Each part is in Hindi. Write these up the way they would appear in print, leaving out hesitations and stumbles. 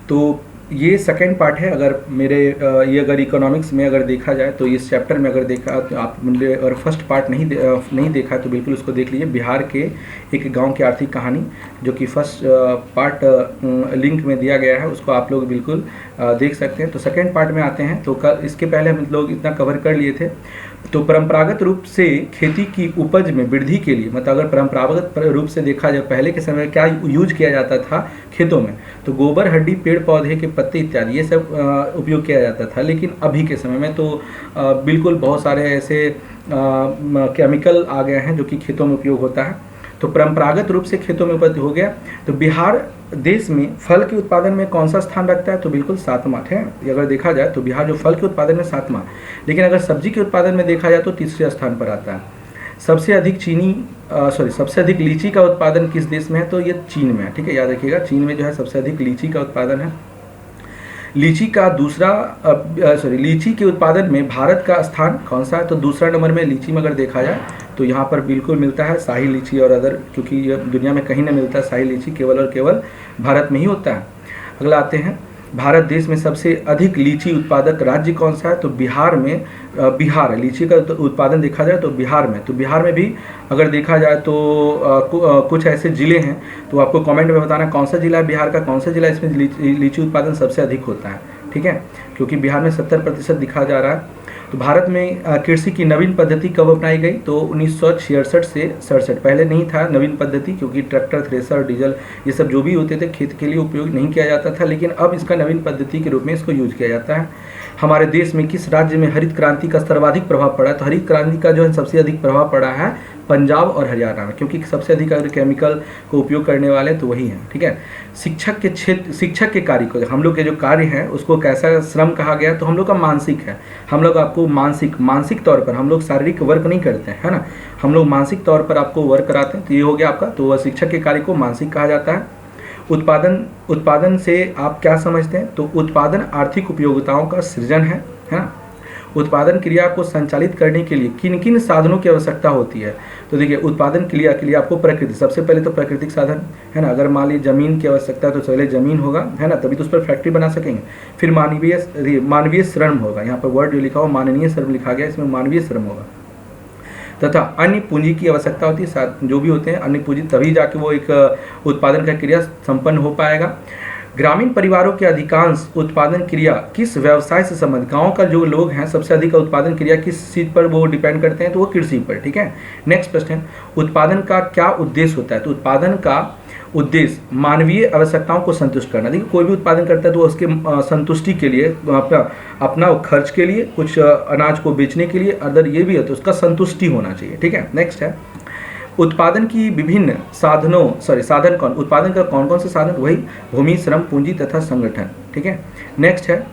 तो ये सेकंड पार्ट है। अगर मेरे ये अगर इकोनॉमिक्स में अगर देखा जाए तो इस चैप्टर में अगर देखा तो आप अगर फर्स्ट पार्ट नहीं देखा तो बिल्कुल उसको देख लीजिए, बिहार के एक गांव की आर्थिक कहानी, जो कि फर्स्ट पार्ट लिंक में दिया गया है, उसको आप लोग बिल्कुल देख सकते हैं। तो सेकंड पार्ट में आते हैं। तो इसके पहले हम लोग इतना कवर कर लिए थे। तो परंपरागत रूप से खेती की उपज में वृद्धि के लिए, मतलब अगर परंपरागत रूप से देखा जाए पहले के समय में क्या यूज किया जाता था खेतों में, तो गोबर, हड्डी, पेड़ पौधे के पत्ते इत्यादि ये सब उपयोग किया जाता था। लेकिन अभी के समय में तो बिल्कुल बहुत सारे ऐसे केमिकल आ गए हैं जो कि खेतों में उपयोग होता है। तो परंपरागत रूप से खेतों में उपज हो गया। तो बिहार देश में फल के उत्पादन में कौन सा स्थान रखता है, तो बिल्कुल 7वां है। अगर देखा जाए तो बिहार जो फल के उत्पादन में 7वां, लेकिन अगर सब्जी के उत्पादन में देखा जाए तो तीसरे स्थान पर आता है। सबसे अधिक लीची का उत्पादन किस देश में है, तो ये चीन में है। ठीक है, याद रखिएगा, चीन में जो है सबसे अधिक लीची का उत्पादन है। लीची के उत्पादन में भारत का स्थान कौन सा है, तो दूसरा नंबर में लीची में अगर देखा जाए तो यहाँ पर बिल्कुल मिलता है शाही लीची और अदर, क्योंकि ये दुनिया में कहीं नहीं मिलता शाही लीची, केवल और केवल भारत में ही होता है। अगला आते हैं, भारत देश में सबसे अधिक लीची उत्पादक राज्य कौन सा है, तो बिहार में बिहार है। लीची का उत्पादन देखा जाए तो बिहार में, तो बिहार में भी अगर देखा जाए तो कुछ ऐसे ज़िले हैं, तो आपको कमेंट में बताना कौन सा ज़िला है बिहार का, कौन सा ज़िला इसमें लीची उत्पादन सबसे अधिक होता है। ठीक है, क्योंकि बिहार में 70% दिखा जा रहा है। तो भारत में कृषि की नवीन पद्धति कब अपनाई गई, तो 1966 से 67। पहले नहीं था नवीन पद्धति, क्योंकि ट्रैक्टर, थ्रेसर, डीजल ये सब जो भी होते थे खेत के लिए उपयोग नहीं किया जाता था, लेकिन अब इसका नवीन पद्धति के रूप में इसको यूज किया जाता है। हमारे देश में किस राज्य में हरित क्रांति का सर्वाधिक प्रभाव पड़ा है, तो हरित क्रांति का जो है सबसे अधिक प्रभाव पड़ा है पंजाब और हरियाणा में, क्योंकि सबसे अधिक अगर केमिकल को उपयोग करने वाले तो वही हैं। ठीक है, शिक्षक के कार्य को, हम लोग के जो कार्य हैं उसको कैसा श्रम कहा गया, तो हम लोग का मानसिक है। हम लोग आपको मानसिक तौर पर, हम लोग शारीरिक वर्क नहीं करते हैं, है ना, हम लोग मानसिक तौर पर आपको वर्क कराते हैं। तो ये हो गया आपका, तो शिक्षक के कार्य को मानसिक कहा जाता है। उत्पादन से आप क्या समझते हैं, तो उत्पादन आर्थिक उपयोगिताओं का सृजन है ना। उत्पादन क्रिया को संचालित करने के लिए किन किन साधनों की आवश्यकता होती है, तो देखिए उत्पादन क्रिया के लिए आपको प्रकृति, सबसे पहले तो प्राकृतिक साधन है ना। अगर मान लीजिए जमीन की आवश्यकता है तो पहले जमीन होगा, है ना, तभी तो उस पर फैक्ट्री बना सकेंगे। फिर मानवीय श्रम होगा, यहाँ पर वर्ड जो लिखा हो माननीय श्रम लिखा गया, इसमें मानवीय श्रम होगा। तथा अन्य पूंजी की आवश्यकता होती है, जो भी होते हैं अन्य पूंजी, तभी जाके वो एक उत्पादन का क्रिया संपन्न हो पाएगा। ग्रामीण परिवारों के अधिकांश उत्पादन क्रिया किस व्यवसाय से संबंधित, गांव का जो लोग हैं सबसे अधिक उत्पादन क्रिया किस चीज़ पर वो डिपेंड करते हैं, तो वो कृषि पर। ठीक है, नेक्स्ट प्रश्न है, उत्पादन का क्या उद्देश्य होता है, तो उत्पादन का उद्देश्य मानवीय आवश्यकताओं को संतुष्ट करना। देखिए कोई भी उत्पादन करता है तो उसके संतुष्टि के लिए, अपना खर्च के लिए, कुछ अनाज को बेचने के लिए, अदर ये भी है तो उसका संतुष्टि होना चाहिए। ठीक है, नेक्स्ट है, उत्पादन की विभिन्न साधन उत्पादन का कौन कौन से साधन, वही भूमि, श्रम, पूंजी तथा संगठन। ठीक है, नेक्स्ट है,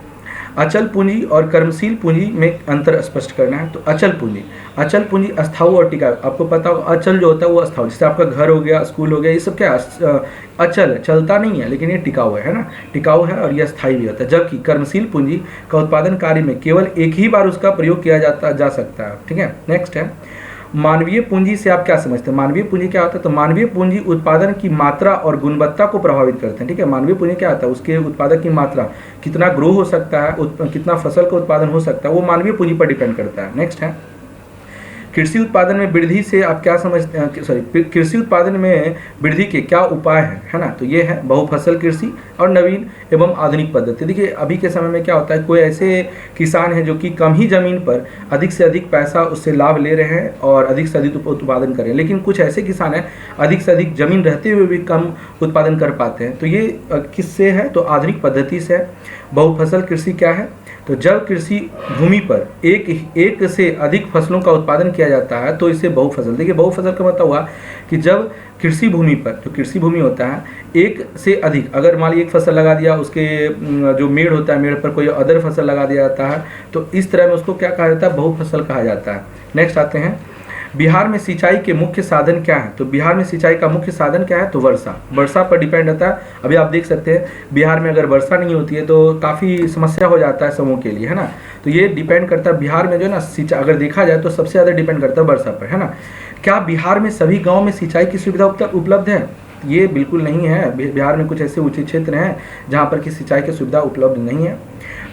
अचल पूंजी और कर्मशील पूंजी में अंतर स्पष्ट करना है। तो अचल पूंजी अस्थायी और टिकाऊ। आपको पता होगा अचल जो होता है वो अस्थायी, जैसे आपका घर हो गया, स्कूल हो गया, ये सब क्या अचल है, चलता नहीं है, लेकिन ये टिकाऊ है ना, टिकाऊ है और ये अस्थायी भी होता है। जबकि कर्मशील पूंजी का उत्पादन कार्य में केवल एक ही बार उसका प्रयोग किया जा सकता है। ठीक है, नेक्स्ट है, मानवीय पूंजी से आप क्या समझते हैं, मानवीय पूंजी क्या होता है, तो मानवीय पूंजी उत्पादन की मात्रा और गुणवत्ता को प्रभावित करते हैं। ठीक है, मानवीय पूंजी क्या होता है, उसके उत्पादन की मात्रा, कितना ग्रो हो सकता है, कितना फसल का उत्पादन हो सकता है, वो मानवीय पूंजी पर डिपेंड करता है। नेक्स्ट है, कृषि उत्पादन में वृद्धि से आप क्या समझते हैं, कृषि उत्पादन में वृद्धि के क्या उपाय हैं, है ना, तो ये है बहुफसल कृषि और नवीन एवं आधुनिक पद्धति। देखिए अभी के समय में क्या होता है, कोई ऐसे किसान हैं जो कि कम ही जमीन पर अधिक से अधिक पैसा उससे लाभ ले रहे हैं और अधिक से अधिक उत्पादन कर रहे हैं, लेकिन कुछ ऐसे किसान हैं अधिक से अधिक जमीन रहते हुए भी कम उत्पादन कर पाते हैं। तो ये किससे है, तो आधुनिक पद्धति से है। बहुफसल कृषि क्या है, तो जब कृषि भूमि पर एक से अधिक फसलों का उत्पादन किया जाता है तो इसे बहुफसल। देखिए बहुफसल का मतलब हुआ कि जब कृषि भूमि पर, जो कृषि भूमि होता है, एक से अधिक, अगर मान लीजिए एक फसल लगा दिया, उसके जो मेड़ होता है, मेड़ पर कोई अदर फसल लगा दिया जाता है, तो इस तरह में उसको क्या कहा जाता है, बहुफसल कहा जाता है। नेक्स्ट आते हैं, बिहार में सिंचाई के मुख्य साधन क्या है, तो बिहार में सिंचाई का मुख्य साधन क्या है, तो वर्षा पर डिपेंड रहता है। अभी आप देख सकते हैं बिहार में अगर वर्षा नहीं होती है तो काफ़ी समस्या हो जाता है समूह के लिए, है ना। तो ये डिपेंड करता है बिहार में जो है ना सिंचाई, अगर देखा जाए तो सबसे ज़्यादा डिपेंड करता है वर्षा पर, है ना। क्या बिहार में सभी गाँव में सिंचाई की सुविधा उपलब्ध है, ये बिल्कुल नहीं है। बिहार में कुछ ऐसे ऊंचे क्षेत्र हैं जहाँ पर कि सिंचाई की सुविधा उपलब्ध नहीं है।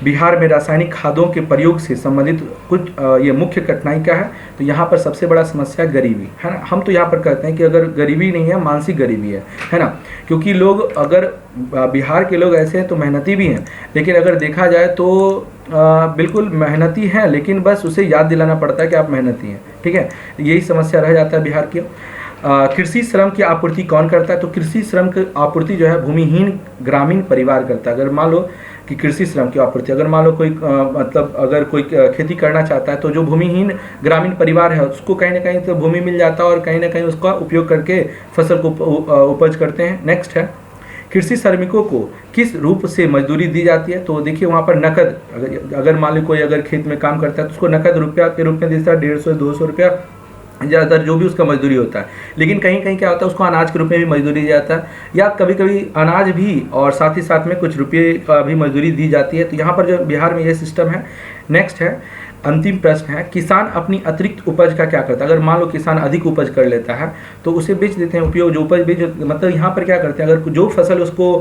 बिहार में रासायनिक खादों के प्रयोग से संबंधित कुछ ये मुख्य कठिनाई क्या है, तो यहाँ पर सबसे बड़ा समस्या गरीबी है ना। हम तो यहाँ पर कहते हैं कि अगर गरीबी नहीं है, मानसिक गरीबी है ना, क्योंकि लोग अगर बिहार के लोग ऐसे हैं तो मेहनती भी हैं, लेकिन अगर देखा जाए तो बिल्कुल मेहनती हैं, लेकिन बस उसे याद दिलाना पड़ता है कि आप मेहनती हैं, ठीक है। यही समस्या रह जाता है बिहार की। कृषि श्रम की आपूर्ति कौन करता है, तो कृषि श्रम की आपूर्ति जो है भूमिहीन ग्रामीण परिवार करता है। अगर मान लो कि कृषि श्रम की आपूर्ति, अगर मान लो कोई मतलब अगर कोई खेती करना चाहता है तो जो भूमिहीन ग्रामीण परिवार है उसको कहीं ना कहीं तो भूमि मिल जाता है और कहीं ना कहीं उसका उपयोग करके फसल को उपज करते हैं। नेक्स्ट है, कृषि श्रमिकों को किस रूप से मजदूरी दी जाती है, तो देखिए वहाँ पर नकद, अगर मान लो कोई अगर खेत में काम करता है तो उसको नकद रुपया के रूप में देता है, 150-200 रुपया ज़्यादातर जो भी उसका मजदूरी होता है। लेकिन कहीं कहीं क्या होता है, उसको अनाज के रूप में भी मजदूरी दिया जाता है, या कभी कभी अनाज भी और साथ ही साथ में कुछ रुपये का भी मजदूरी दी जाती है। तो यहाँ पर जो बिहार में ये सिस्टम है। नेक्स्ट है, अंतिम प्रश्न है, किसान अपनी अतिरिक्त उपज का क्या करता है। अगर मान लो किसान अधिक उपज कर लेता है तो उसे बेच देते हैं। उपयोग जो उपज बेच, मतलब यहाँ पर क्या करते हैं, अगर जो फसल उसको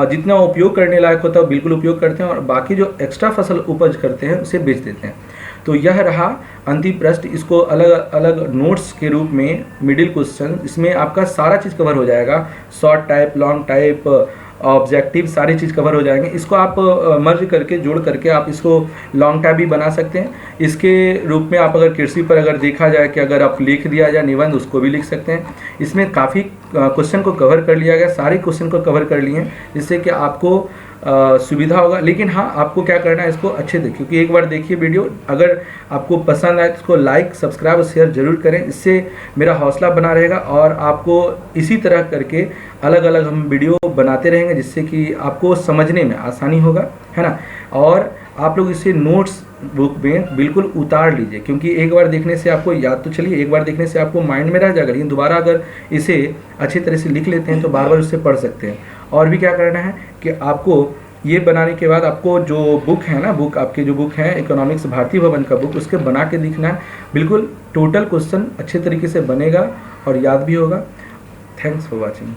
जितना उपयोग करने लायक होता है बिल्कुल उपयोग करते हैं, और बाकी जो एक्स्ट्रा फसल उपज करते हैं उसे बेच देते हैं। तो यह रहा अंतिम प्रश्न। इसको अलग अलग नोट्स के रूप में मिडिल क्वेश्चन, इसमें आपका सारा चीज़ कवर हो जाएगा, short type, long type, objective, सारी चीज़ कवर हो जाएंगे। इसको आप मर्ज करके जोड़ करके आप इसको लॉन्ग टाइप भी बना सकते हैं। इसके रूप में आप अगर कृषि पर अगर देखा जाए कि अगर आप लिख दिया जाए निबंध, उसको भी लिख सकते हैं। इसमें काफ़ी क्वेश्चन को कवर कर लिया गया, सारे क्वेश्चन को कवर कर लिए हैं, जिससे कि आपको सुविधा होगा। लेकिन हाँ, आपको क्या करना है, इसको अच्छे देखिए, क्योंकि एक बार देखिए वीडियो, अगर आपको पसंद आए तो इसको लाइक, सब्सक्राइब और शेयर जरूर करें। इससे मेरा हौसला बना रहेगा और आपको इसी तरह करके अलग अलग हम वीडियो बनाते रहेंगे, जिससे कि आपको समझने में आसानी होगा, है ना। और आप लोग इसे नोट्स बुक में बिल्कुल उतार लीजिए, क्योंकि एक बार देखने से आपको याद, तो चलिए एक बार देखने से आपको माइंड में रह जाएगा, लेकिन दोबारा अगर इसे अच्छी तरह से लिख लेते हैं तो बार बार उससे पढ़ सकते हैं। और भी क्या करना है कि आपको ये बनाने के बाद आपको जो बुक है ना, बुक आपके जो बुक है इकोनॉमिक्स भारतीय भवन का बुक, उसके बना के दिखना है। बिल्कुल टोटल क्वेश्चन अच्छे तरीके से बनेगा और याद भी होगा। Thanks for watching.